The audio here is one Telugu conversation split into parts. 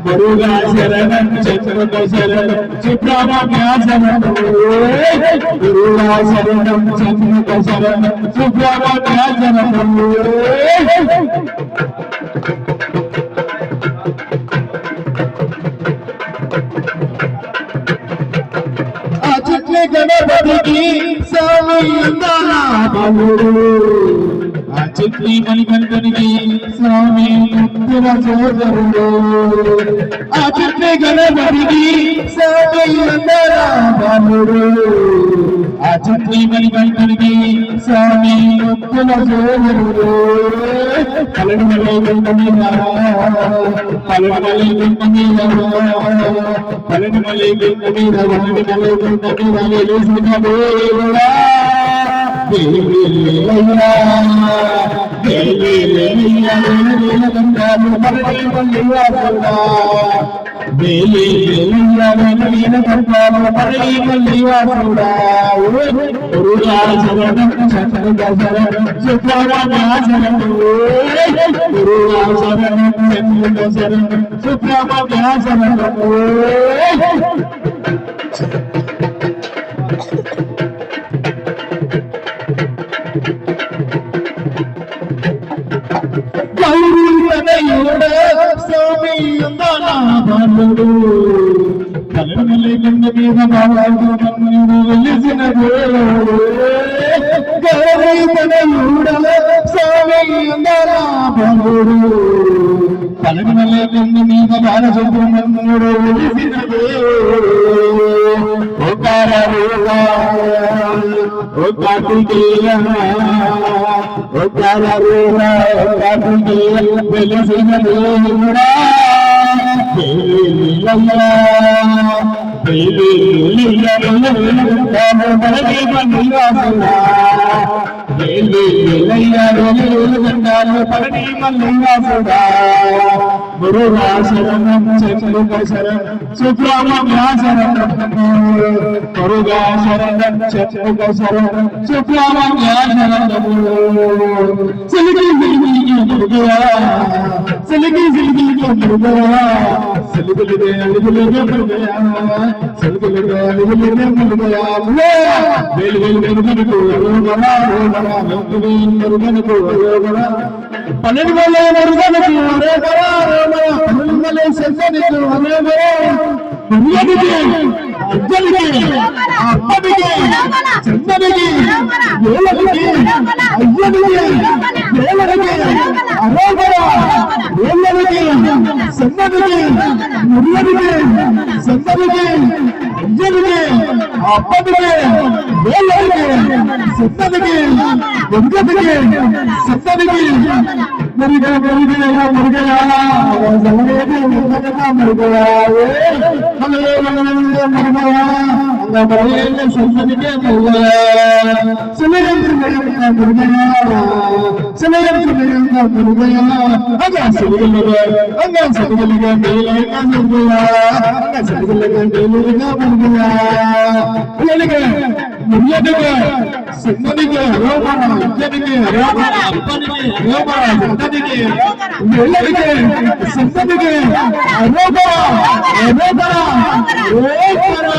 గురుగా శరణం చతుర్గ శరణం సుబ్రహ్మణ్య శరణం గురుగా శరణం చతుర్గ శరణం సుబ్రహ్మణ్య శరణం అచట్ల గణపతికి స్వామి బాలుడు చిత్రి మణికంఠునికి స్వామి ముద్దుల సోదరుడు ఆ చిత్రి గణపతికి స్వామి బాలుడు ఆ చిత్రి మణికంఠునికి స్వామి ముద్దుల సోదరుడు పలనమలై గుంట మీద పలనమలై గుంట మీద పలనమలై గుంట మీద పలనమలై గుంట మీద వెలిసిన దేవుడా స్వామి బాలుడు కలమలై గుండ మీద బాలుడు వెలిసిన స్వామి బాలుడు కలమలై గుండ మీద బాలసుబ్రహ్మణ్యుడు వెలిసిన ఓ కార్తికేయ ఓ కాలరూప కార్తికేయ వెలిసిన దేవుడా గురుగా శరణం చతుర్గ శరణం సుబ్రహ్మణ్య శరణం గురుగా శరణం చతుర్గ శరణం సుబ్రహ్మణ్య శరణం సిలికి సిలికి మురుగయా సిలికి సిలికి మురుగయా సిలికి అలిగిలిగే మురుగయా సిలికి అలిగిలిగే మురుగయా వేలు వేలు మురుగనుకు రోగమా రోగమా మురుగనుకు రోగమా పన్నెండు వేల మురుగనుకు రోగమా రోగమా పన్నెండు వేల సెల్ఫోన్కు రోగమా మురుగనికి అజ్జలికి అప్పటికి చందనికి వేలకి అయ్యనికి వేలకి అరోగరా వేలకి సందనికి మురుగనికి సందనికి అయ్యనికి అప్పటికి వేలకి సందనికి వెంకటికి సందనికి మురుగ మురుగయా మురుగయా జలవేది మురుగయా మురుగయా మురుగయా మరణ సందనికి మురుగయా సులయం మురుగయా సులయం మురుగయా అంగా సులగలుగా మేలైన మురుగయా అంగా సులగలుగా మేలైన మురుగయా మురుగయా మురుగయా సందనికి రోమన ఇద్దరికి రోమన అప్పనికి రోమన సందనికి మేలైన సందనికి రోమన రోమన రోమన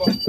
ఒకటి